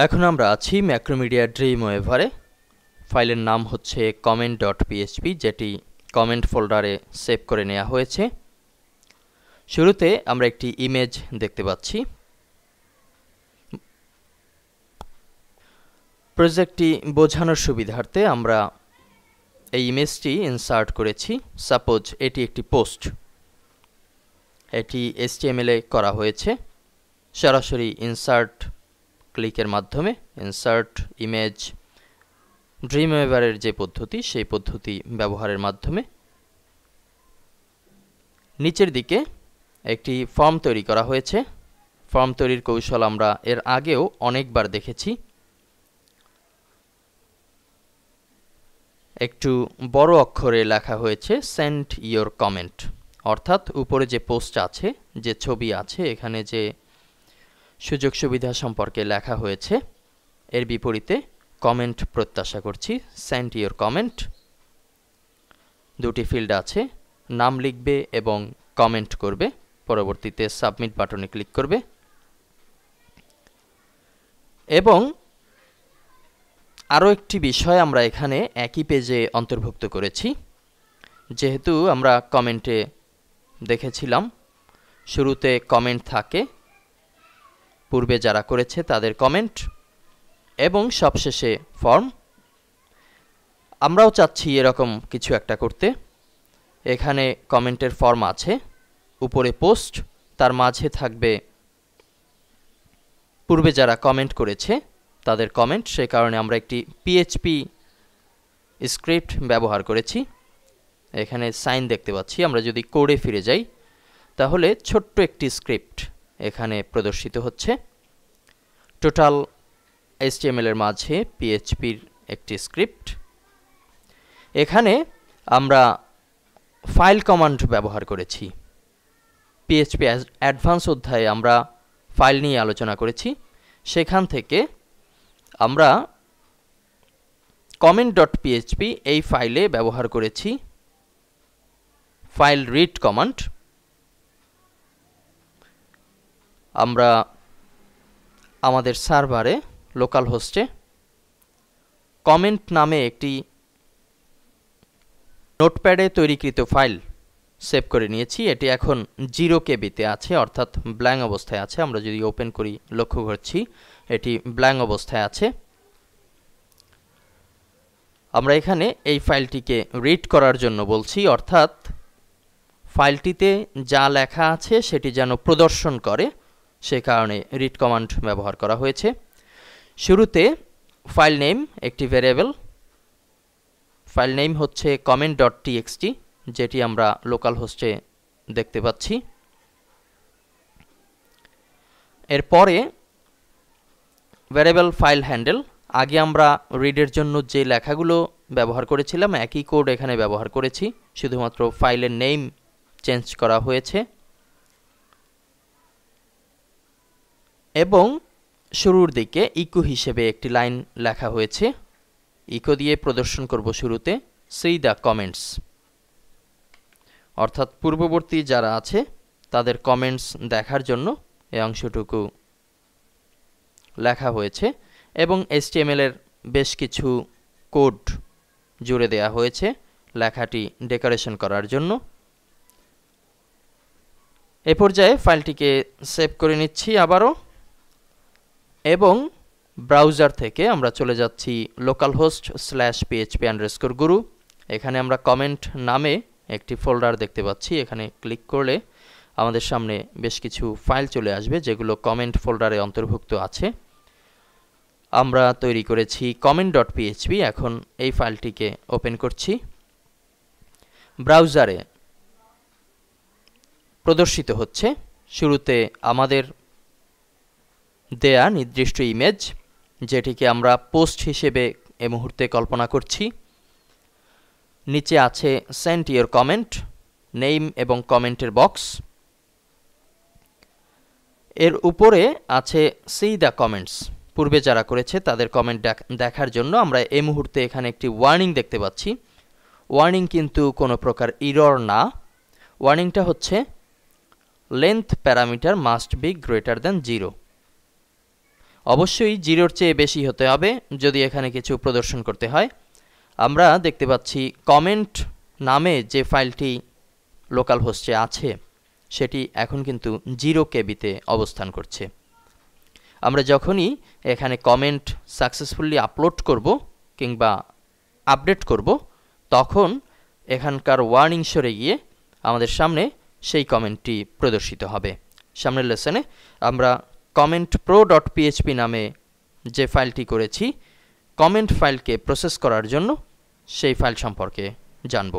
এখন আমরা আছি ম্যাক্রোমিডিয়া ড্রিমওয়েভারে। ফাইলের নাম হচ্ছে comment.php, যেটি কমেন্ট ফোল্ডারে সেভ করে নেওয়া হয়েছে। শুরুতে আমরা একটি ইমেজ দেখতে পাচ্ছি। প্রজেক্টটি বোঝানোর সুবিধার্থে আমরা এই ইমেজটি ইনসার্ট করেছি। সাপোজ এটি একটি পোস্ট, এটি HTML এ করা হয়েছে। সরাসরি ইনসার্ট ক্লিকের মাধ্যমে ইনসার্ট ইমেজ ড্রিমওয়েভারের যে পদ্ধতি, সেই পদ্ধতি ব্যবহারের মাধ্যমে নিচের দিকে একটি ফর্ম তৈরি করা হয়েছে। ফর্ম তৈরির কৌশল আমরা এর আগেও অনেকবার দেখেছি। একটু বড় অক্ষরে লেখা হয়েছে সেন্ড ইয়োর কমেন্ট, অর্থাৎ উপরে যে পোস্ট আছে, যে ছবি আছে, এখানে যে সুযোগ সুবিধা সম্পর্কে লেখা হয়েছে, এর বিপরীতে কমেন্ট প্রত্যাশা করছি। সেন্ড ইয়োর কমেন্ট, দুটি ফিল্ড আছে, নাম লিখবে এবং কমেন্ট করবে। পরবর্তীতে সাবমিট বাটনে ক্লিক করবে এবং আরও একটি বিষয় আমরা এখানে একই পেজে অন্তর্ভুক্ত করেছি। যেহেতু আমরা কমেন্টে দেখেছিলাম শুরুতে কমেন্ট থাকে, পূর্বে যারা করেছে তাদের কমেন্ট, এবং সবশেষে ফর্ম। আমরাও চাচ্ছি এরকম কিছু একটা করতে। এখানে কমেন্টের ফর্ম আছে, উপরে পোস্ট, তার মাঝে থাকবে পূর্বে যারা কমেন্ট করেছে তাদের কমেন্ট। সে কারণে আমরা একটি PHP স্ক্রিপ্ট ব্যবহার করেছি। এখানে সাইন দেখতে পাচ্ছি। আমরা যদি কোডে ফিরে যাই তাহলে ছোট্ট একটি স্ক্রিপ্ট এখানে প্রদর্শিত হচ্ছে। টোটাল HTML এর মাঝে PHPর একটি স্ক্রিপ্ট। এখানে আমরা ফাইল কমান্ড ব্যবহার করেছি। PHP অ্যাডভান্স অধ্যায়ে আমরা ফাইল নিয়ে আলোচনা করেছি। সেখান থেকে আমরা comment.php এই ফাইলে ব্যবহার করেছি ফাইল রিড কমান্ড। আমরা আমাদের সার্ভারে লোকাল হোস্টে কমেন্ট নামে একটি নোটপ্যাডে তৈরিকৃত ফাইল সেভ করে নিয়েছি। এটি এখন 0 KB-তে আছে, অর্থাৎ ব্ল্যাঙ্ক অবস্থায় আছে। আমরা যদি ওপেন করি লক্ষ্য করছি এটি ব্ল্যাঙ্ক অবস্থায় আছে। আমরা এখানে এই ফাইলটিকে রিড করার জন্য বলছি, অর্থাৎ ফাইলটিতে যা লেখা আছে সেটি যেন প্রদর্শন করে, সে কারণে রিড কমান্ড ব্যবহার করা হয়েছে। শুরুতে ফাইল নেম একটি ভ্যারিয়েবল। ফাইল নেম হচ্ছে comment.txt, যেটি আমরা লোকাল হোস্টে দেখতে পাচ্ছি। এরপরে ভ্যারিয়েবল ফাইল হ্যান্ডেল। আগে আমরা রিডের জন্য যে লেখাগুলো ব্যবহার করেছিলাম একই কোড এখানে ব্যবহার করেছি, শুধুমাত্র ফাইলের নেম চেঞ্জ করা হয়েছে। এবং শুরুর দিকে ইকো হিসেবে একটি লাইন লেখা হয়েছে। ইকো দিয়ে প্রদর্শন করব শুরুতে সি দ্য কমেন্টস, অর্থাৎ পূর্ববর্তী যারা আছে তাদের কমেন্টস দেখার জন্য এই অংশটুকু লেখা হয়েছে। এবং HTML এর বেশ কিছু কোড জুড়ে দেয়া হয়েছে লেখাটি ডেকোরেশন করার জন্য। এ পর্যায়ে ফাইলটিকে সেভ করে নিচ্ছি আবারও, এবং ব্রাউজার থেকে আমরা চলে যাচ্ছি localhost/php_guru। এখানে আমরা কমেন্ট নামে একটি ফোল্ডার দেখতে পাচ্ছি। এখানে ক্লিক করলে আমাদের সামনে বেশ কিছু ফাইল চলে আসবে যেগুলো কমেন্ট ফোল্ডারে অন্তর্ভুক্ত আছে। আমরা তৈরি করেছি comment.php। এখন এই ফাইলটিকে ওপেন করছি। ব্রাউজারে প্রদর্শিত হচ্ছে শুরুতে আমাদের দেয়া নির্দিষ্ট ইমেজ, যেটিকে আমরা পোস্ট হিসেবে এই মুহূর্তে কল্পনা করছি। নিচে আছে সেন্ড ইয়োর কমেন্ট, নেম এবং কমেন্টের বক্স। এর উপরে আছে সি দ্য কমেন্টস, পূর্বে যারা করেছে তাদের কমেন্ট দেখার জন্য আমরা এই মুহূর্তে এখানে একটি ওয়ার্নিং দেখতে পাচ্ছি। ওয়ার্নিং কিন্তু কোনো প্রকার এরর না। ওয়ার্নিংটা হচ্ছে length parameter must be greater than 0, অবশ্যই 0-র চেয়ে বেশি হতে হবে যদি এখানে কিছু প্রদর্শন করতে হয়। আমরা দেখতে পাচ্ছি কমেন্ট নামে যে ফাইলটি লোকাল হোস্টে আছে সেটি এখন কিন্তু 0 কেবিতে অবস্থান করছে। আমরা যখনই এখানে কমেন্ট সাকসেসফুলি আপলোড করব কিংবা আপডেট করব তখন এখানকার ওয়ার্নিং সরে গিয়ে আমাদের সামনে সেই কমেন্টটি প্রদর্শিত হবে। সামনের লেসনে আমরা commentpro.php নামে যে ফাইলটি করেছি কমেন্ট ফাইলকে প্রসেস করার জন্য সেই ফাইল সম্পর্কে জানব।